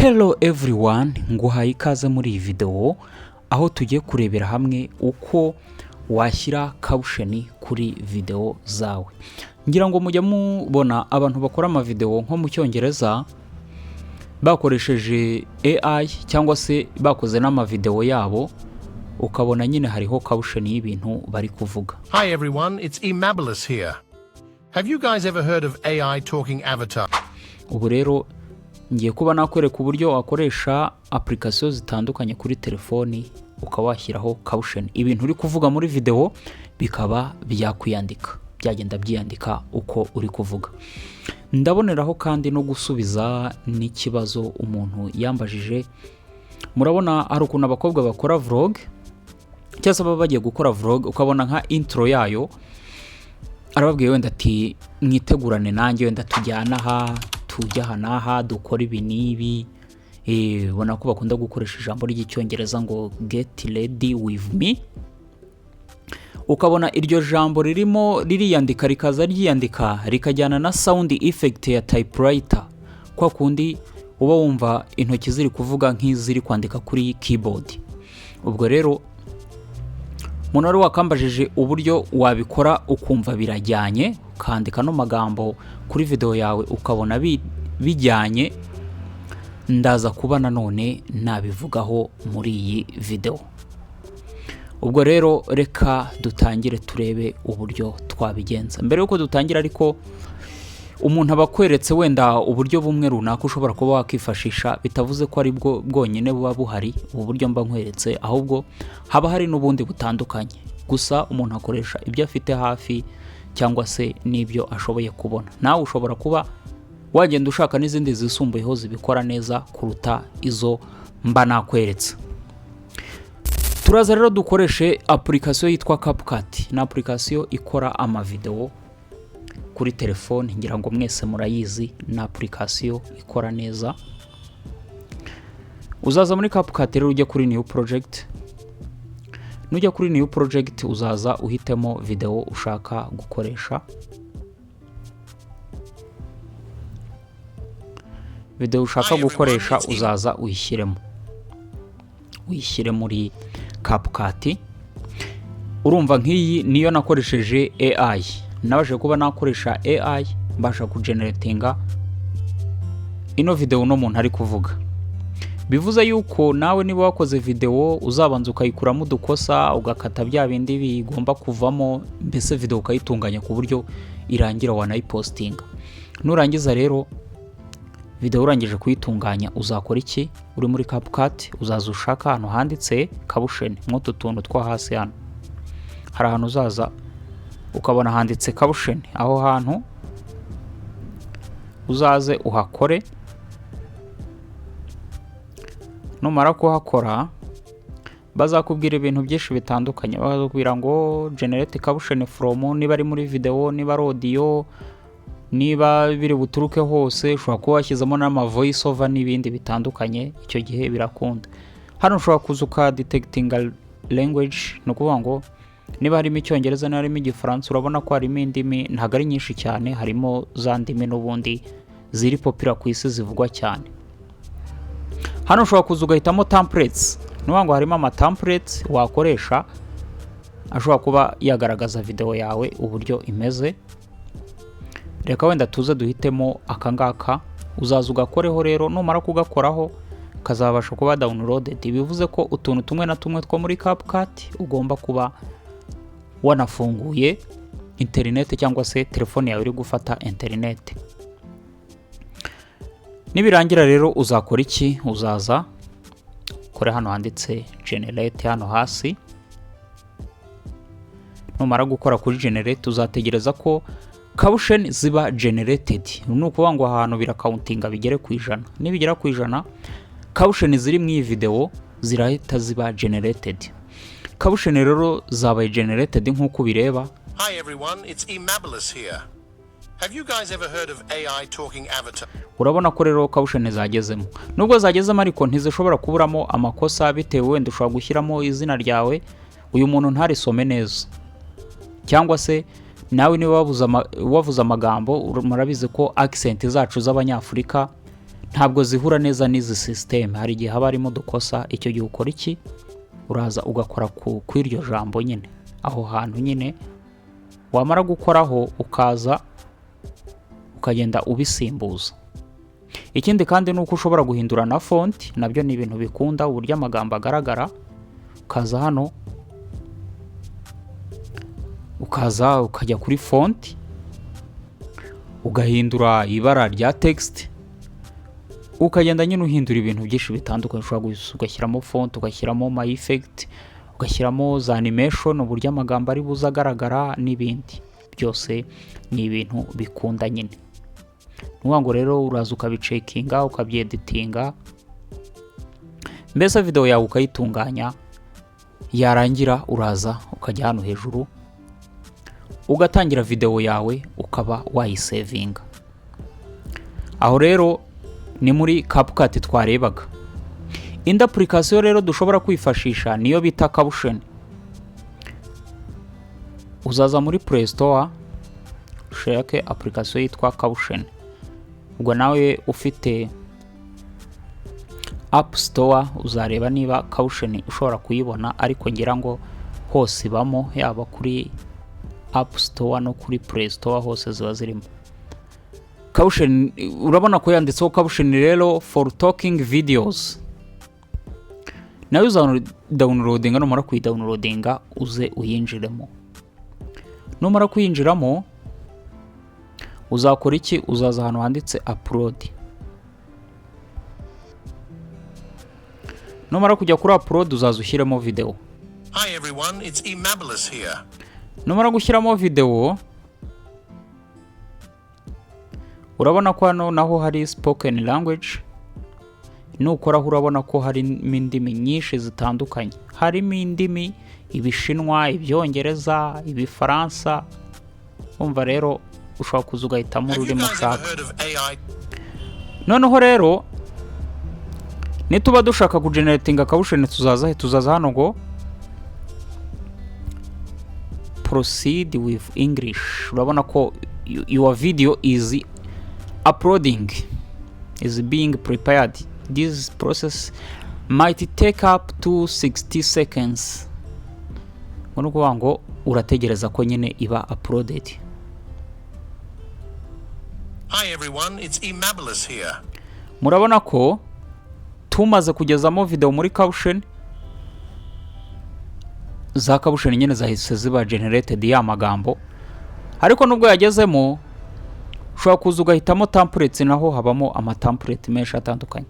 Hello everyone, nguhaye ikaze muri iyi video aho tugiye kurebera hamwe uko washyira caption kuri video zawe. Ngira ngo mujya mubona abantu bakora ama video nko mu cyongereza bakoresheje AI cyangwa se bakoze n'ama video yabo ukabona nyine hariho caption y'ibintu bari kuvuga. Hi everyone, it's Imabulous here. Have you guys ever heard of AI talking avatar? Ubu rero ngiye kuba nakwereka uburyo wakoresha application zitandukanye kuri telefoni ukawashyiraho caption. Ibintu uri kuvuga muri video bikaba byakuyandika, byagenda byiyandika uko uri kuvuga. Ndaboneraho kandi no gusubiza n'ikibazo umuntu yambajije. Murabona hari ukuntu abakobwa bakora vlog cyangwa se baba bagiye gukora vlog ukabona nka intro yayo arababwiye wenda ati mwitegurane nanjye wenda tujyana aha tujya hanaha dukora ibi nibi, ubona ko bakunda gukoresha ijambo ry'icyongereza ngo get ready with me. Ukabona iryo jambo ririmo ririyandika rikaza ryiyandika rikajyana na sound effect ya typewriter, kwa kundi uba wumva intoki ziri kuvuga nk'iziri kwandika kuri keyboard. Ubwo rero umuntu wari wakambajije uburyo wabikora ukumva birajyanye ukandika no magambo kuri video yawe ukabona bijyanye, ndaza kuba nanone nabivugaho muri iyi video. Ubwo rero reka dutangire turebe uburyo twabigenza. Mbere yuko dutangira ariko umuntu abakweretse wenda uburyo bumwe runaka ushobora kuba wakifashisha, bitavuze ko ari bwo bwonyine buba buhari ubu buryo mba nkweretse, ahubwo haba hari n'ubundi butandukanye. Gusa umuntu akoresha ibyo afite hafi cyangwa se n'ibyo ashoboye kubona. Nawe ushobora kuba wagenda ushaka n'izindi zisumbuyeho zibikora neza kuruta izo mba nakweretse. Turaza rero dukoreshe application yitwa CapCut. Ni application ikora ama video kuri telefone, ngira ngo mwese murayizi. Ni application ikora neza. Uzaza muri CapCut rero ujya kuri new project. Nujya kuri new project uzaza uhitemo video ushaka gukoresha. Video ushaka gukoresha uzaza uyishyiremo. Uyishyire muri CapCut. Urumva nk'iyi niyo nakoresheje AI. Nabaje kuba nakoresha AI mbasha kugeneratinga ino video no muntu ari kuvuga. Bivuze yuko nawe niba wakoze video uzabanza ukayikuramo udukosa ugakata bya bindi bigomba kuvamo, mbese video ukayitunganya ku buryo irangira wanayipostinga. Nurangiza rero video urangije kuyitunganya uzakora iki? Uri muri CapCut uzaza ushaka hano handitse caption nk'utu tuntu twa hasi hano. Hari ahantu uzaza ukabona handitse caption, aho hantu uzaze uhakore. Numara kuhakora bazakubwira ibintu byinshi bitandukanye. Bazakubwira ngo generate caption from, niba ari muri video, niba ari audio, niba biri buturuke hose, ushobora kuba washyizemo n'ama voice over n'ibindi bitandukanye. Icyo gihe birakunda. Hano ushobora kuzuka detecting language, no kuvuga ngo niba harimo icyongereza n'harimo igifaransa, urabona ko harimo indimi ntago ari nyinshi cyane, harimo za ndimi n'ubundi ziri popular ku isi zivugwa cyane. Hano ushobora kuzugahitamo templates, nuvuga ngo harimo ama templates wakoresha ashobora kuba yagaragaza video yawe uburyo imeze. Reka wenda tuze duhitemo akangaka, uzaza ugakoreho rero. Numara kugakoraho kazabasha kuba downloaded. Bivuze ko utuntu tumwe na tumwe two muri CapCut ugomba kuba wanafunguye internet cyangwa se telefone yawe iri gufata internet. Nibirangira rero uzakora iki? Uzaza kore hano handitse generate hano hasi. Numara gukora kuri generate uzategereza ko caption ziba generated. Nukuvuga ngo ahantu birakauntinga bigere ku 100. Nibigera ku 100 caption ziri mu iyi video zirahita ziba generated. Caption rero zabaye generated nk'uko bireba. Hi everyone, it's Imabulous here. Have you guys ever heard of AI talking avatar? Urabona ko rero caption zagezemo. Nubwo zagezemo ariko ntizishobora kuburamo amakosa bitewe wenda ushobora gushyiramo izina ryawe uyu muntu ntarisome neza. Cyangwa se nawe niba wavuze amagambo, murabizi ko accent zacu z'abanyafurika ntabwo zihura neza n'izi system. Hari igihe haba harimo dukosa, icyo gihe ukora iki? Uraza ugakora ku iryo jambo nyine, aho hantu nyine. Wamara gukoraho ukaza ukagenda ubisimbuza. Ikindi kandi nuko ushobora guhindura na font, nabyo ni ibintu bikunda uburyo amagambo agaragara. Ukaza hano ukaza ukajya kuri font ugahindura ibara rya text, ukagenda nyine uhindura ibintu byinshi bitandukanye. Ushobora ugashyiramo font, ugashyiramo my effect, ugashyiramo za animation, uburyo amagambo ari buza agaragara n'ibindi byose ni ibintu bikunda nyine. Nuwango rero uraza ukabicekinga, ukabyeditinga, mbese video yawe ukayitunganya. Yarangira uraza ukajya hano hejuru ugatangira video yawe ukaba wayisevinga. Aho rero ni muri CapCut twarebaga. Indi application rero dushobora kwifashisha niyo bita Captions. Uzaza muri Play Store ushake application yitwa Captions. Ubwo nawe ufite App Store uzareba niba Captions ushobora kuyibona, ariko ngira ngo hose ibamo, yaba kuri App Store no kuri Play Store hose ziba zirimo. Captions urabona ko yanditseho Captions rero for talking videos. Nawe uza downloadinga, numara kuyidownloadinga uze uyinjiremo. Numara kuyinjiramo uzakora iki? Uzaza hano handitse upload. Numara kujya kuri upload uzaza ushyiremo video. Hi everyone, it's Imabulous here. Numara gushyiramo video, urabona ko hano naho hari spoken language. Nukoraho urabona ko hari indimi nyinshi zitandukanye. Harimo indimi ibishinwa, ibyongereza, ibifaransa. Umva rero ushobora kuza ugahitamo ururimi ushaka. Noneho rero nituba dushaka kugeneratinga Captions tuzaza hano ngo proceed with English. Urabona ko your video is uploading, is being prepared. This process might take up to 60 seconds. Ngono ngo urategereza ko nyine iba uploaded. Hi everyone, it's Imabulous here. Murabona ko tumaze kugezamo video muri Captions, za Captions nyine zahise ziba generated ya magambo. Ariko nubwo yagezemo ushobora kuza ugahitamo templates, naho habamo ama template menshi atandukanye.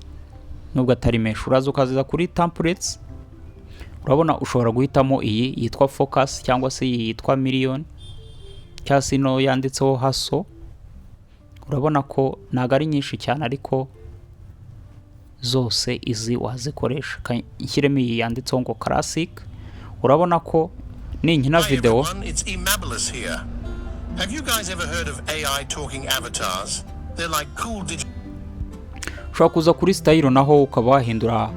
Nubwo atari menshi uraza ukaziza kuri templates. Urabona ushobora guhitamo iyi yitwa focus, cyangwa se iyi yitwa million, cyangwa se no yanditseho haso. Urabona ko ntago ari nyinshi cyane, ariko zose izi wazikoresha. Nshyiremo iyi yanditseho ngo classic. Urabona ko ninkina video. Have you guys ever heard of AI talking avatars? They're like cool digital. Ushobora kuza kuri style naho ukaba wahindura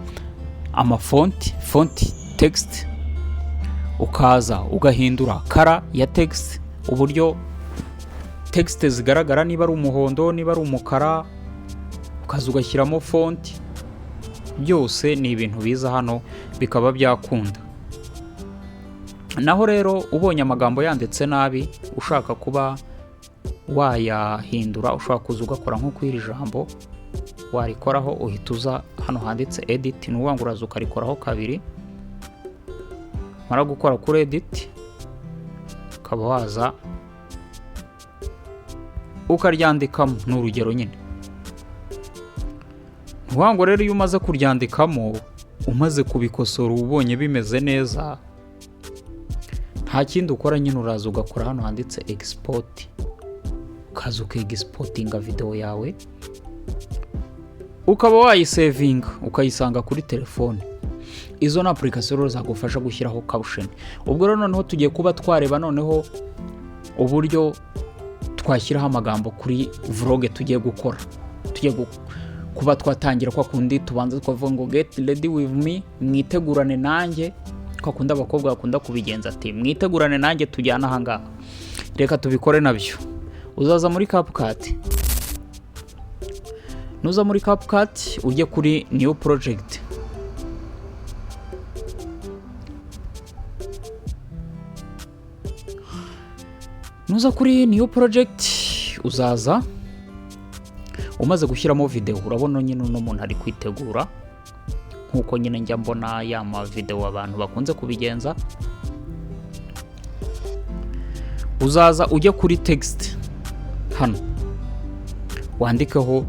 ama font text, ukaza ugahindura color ya text, uburyo text zigaragara, niba ari umuhondo, niba ari umukara, ukaza ugashyiramo font. Byose ni ibintu biza hano bikaba byakunda. Naho rero ubonye amagambo yanditse nabi ushaka kuba wayahindura, ushobora kuza ugakora nko kwiri jambo, warikoraho uhituza hano handitse edit. Nuwango uraza ukarikoraho kabiri. Mara gukora kuri edit ukaba waza ukaryandikamo n'urugero nyine. Nuwango rero iyo umaze kuryandikamo, umaze kubikosora ubonye bimeze neza, nta kindi ukora nyine uraza ugakora hano handitse export. Ukaza uka-exportinga video yawe ukaba wayisevinga ukayisanga kuri telefone. Izo na application zagufasha gushyiraho Captions. Ubwo rero noneho tugiye kuba twareba noneho uburyo twashyiraho amagambo kuri vlog tugiye gukora. Tugiye kuba twatangira kwa kundi tubanza twavuga ngo get ready with me, mwitegurane nanjye. Kwa kundi abakobwa bakunda kubigenza ati mwitegurane nanjye tujyana aha ngaha. Reka tubikore nabyo. Uzaza muri CapCut. nuza muri CapCut ujye kuri new project. Nuza kuri new project uzaza umaze gushyiramo video. Urabona nyine uno muntu ari kwitegura nkuko nyine njya mbona ya ma video abantu bakunze kubigenza. Uzaza ujye kuri text hano wandikeho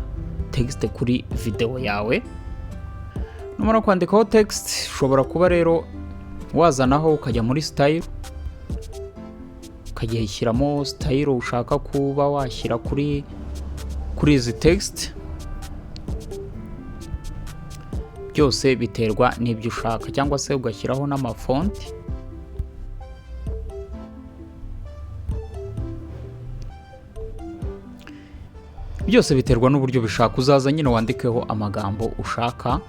text kuri video yawe. Numara kwandikaho text ushobora kuba rero wazanaho ukajya muri style ukajya hishyiramo style ushaka kuba washyira kuri izi text. Byose biterwa n'ibyo ushaka, cyangwa se ugashyiraho n'amafonti. Byose biterwa n'uburyo bishaka. Uzaza nyine wandikeho amagambo ushaka.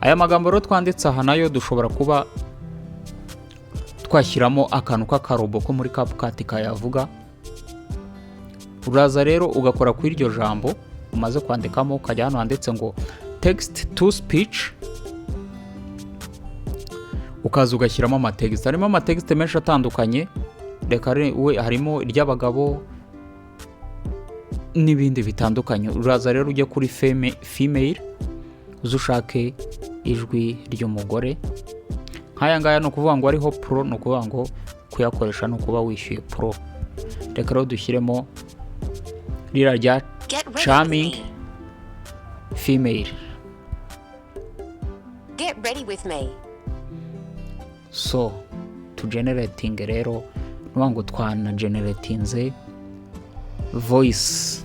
Aya magambo rero twanditse aha nayo dushobora kuba twashyiramo akantu k'akarobo ko muri CapCut kayavuga. Uraza rero ugakora kuri iryo jambo umaze kwandikamo, ukajya hano handitse ngo text to speech, ukaza ugashyiramo amatext. Harimo amatext menshi atandukanye, reka harimo iry'abagabo n'ibindi bitandukanye. Uraza rero ujye kuri female uzushake ijwi ry'umugore. Nk'aya ngaya ni ukuvuga ngo ariho pro, ni ukuvuga ngo kuyakoresha ni ukuba wishyuye pro. Reka rero dushyiremo rira rya charming female. Get ready with me. So to generating rero nuvuga ngo twana generatinze voice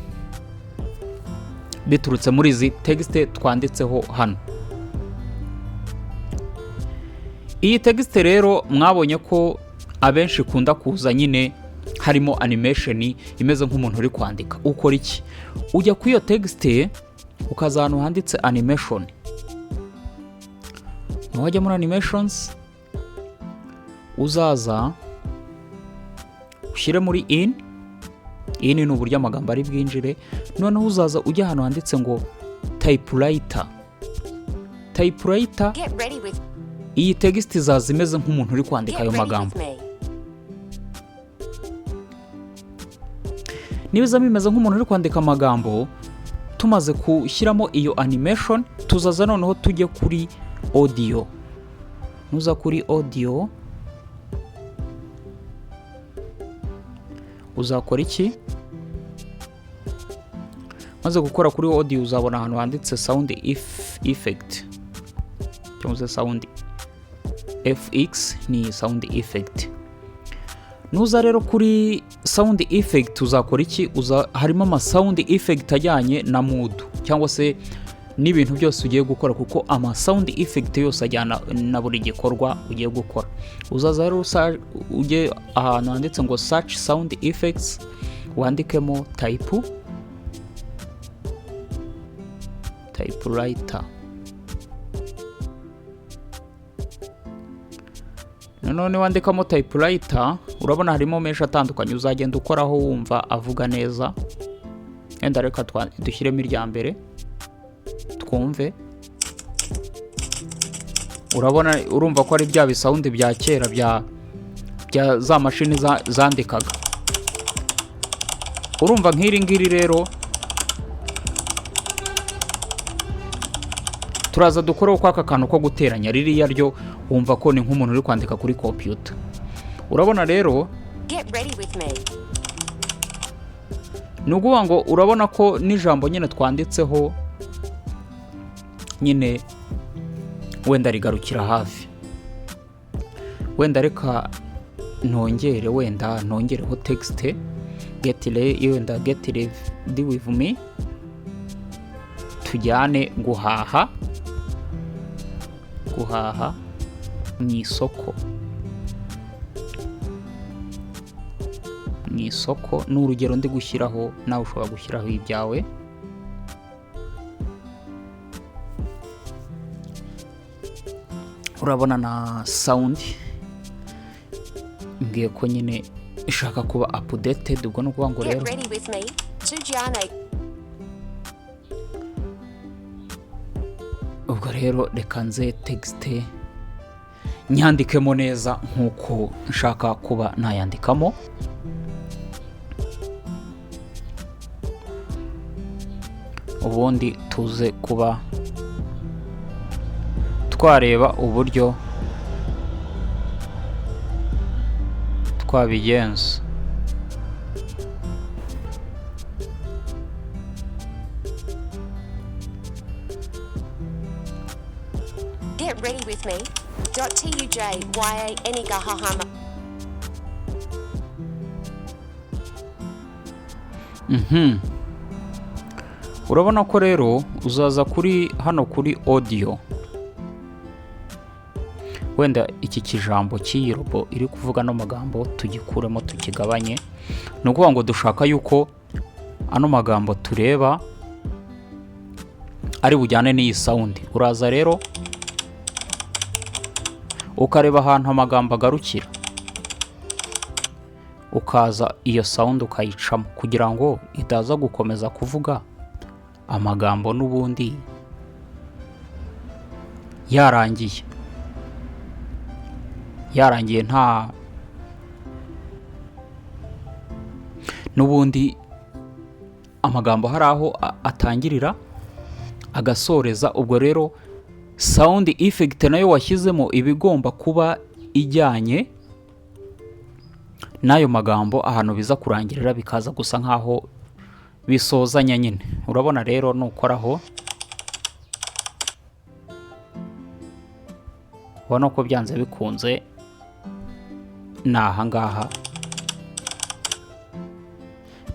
biturutse muri izi text twanditseho hano. Iyi text rero mwabonye ko abenshi kunda kuza nyine harimo animation imeze nk'umuntu uri kwandika. Ukora iki? Ujya ku iyo text ukaza hano handitse animation. Wajya muri animations uzaza ushyire muri in ni uburyo amagambo ari bwinjire. Noneho uzaza ujya hano handitse ngo typewriter. Iyi text izaza imeze nk'umuntu uri kwandika ayo magambo. Niba iza bimeze nk'umuntu uri kwandika amagambo, tumaze kushyiramo iyo animation, tuzaza noneho tujye kuri audio. Nuza kuri audio uzakora iki? Maze gukora kuri audio uzabona ahantu handitse sound effect, cyangwa se sound fx ni sound effect. Nuza rero kuri sound effect uzakora iki? Harimo ama sound effect ajyanye na mood cyangwa se n'ibintu byose ugiye gukora, kuko ama sound effect yose ajyana na buri gikorwa ugiye gukora. Uzaza rero ujye ahantu handitse ngo search sound effects, wandikemo typewriter. None wandikamo typewriter, urabona harimo menshi atandukanye uzagenda ukoraho wumva avuga neza. Enda reka dushyiremo irya mbere twumve. Urumva ko ari bya bisaundi bya kera bya za mashini zandikaga. Urumva nk'iri ngiri rero turaza dukoreho kwaka kantu ko guteranya. Ririya ryo wumva ko ni nk'umuntu uri kwandika kuri computer. Urabona rero nuguwa ngo urabona ko n'ijambo nyine twanditseho nyine wenda rigarukira hafi. Wenda reka nongereho text get ready with me, tujyane guhaha mu isoko. Ni urugero ndi gushyiraho, nawe ushobora gushyiraho ibyawe. Urabona na sound ngiye ko nyine ishaka kuba updated. Ubwo no kuvuga ngo rero ubwo rero reka nze texte nyandikemo neza nk'uko nshaka kuba nayandikamo. Ubundi tuze kuba twareba uburyo twabigenza. Get ready with me. .tujyanyegahahama. Urabona ko rero uzaza kuri hano kuri audio, wenda iki kijambo cy'iyi robo iri kuvuga no magambo tugikuremo tukigabanye. Ni ukuvuga ngo dushaka yuko ano magambo tureba ari bujyane n'iyi sound. Uraza rero ukareba ahantu amagambo agarukira, ukaza iyo sound ukayicamo kugira ngo itaza gukomeza kuvuga amagambo n'ubundi yarangiye nta n'ubundi amagambo hari aho atangirira agasoreza. Ubwo rero sound effect nayo washyizemo ibigomba kuba ijyanye n'ayo magambo ahantu biza kurangirira, bikaza gusa nkaho bisozanya nyine. Urabona rero nukoraho, ubona ko byanze bikunze n'ahangaha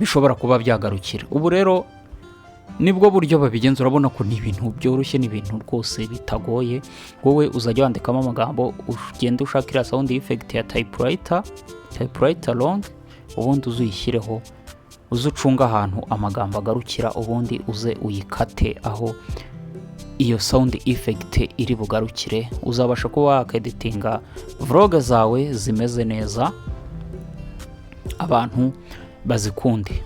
bishobora kuba byagarukira. Ubu rero nibwo buryo babigenza. Urabona ko ni ibintu byoroshye, ni ibintu rwose bitagoye. Wowe uzajya wandikamo amagambo, ugenda ushakira sound effect ya typewriter long, ubundi uzuyishyireho, uzucunga ahantu amagambo agarukira, ubundi uze uyikate aho iyo sound effect iri bugarukire. Uzabasha kuba wakeditinga vlog zawe zimeze neza, abantu bazikunde.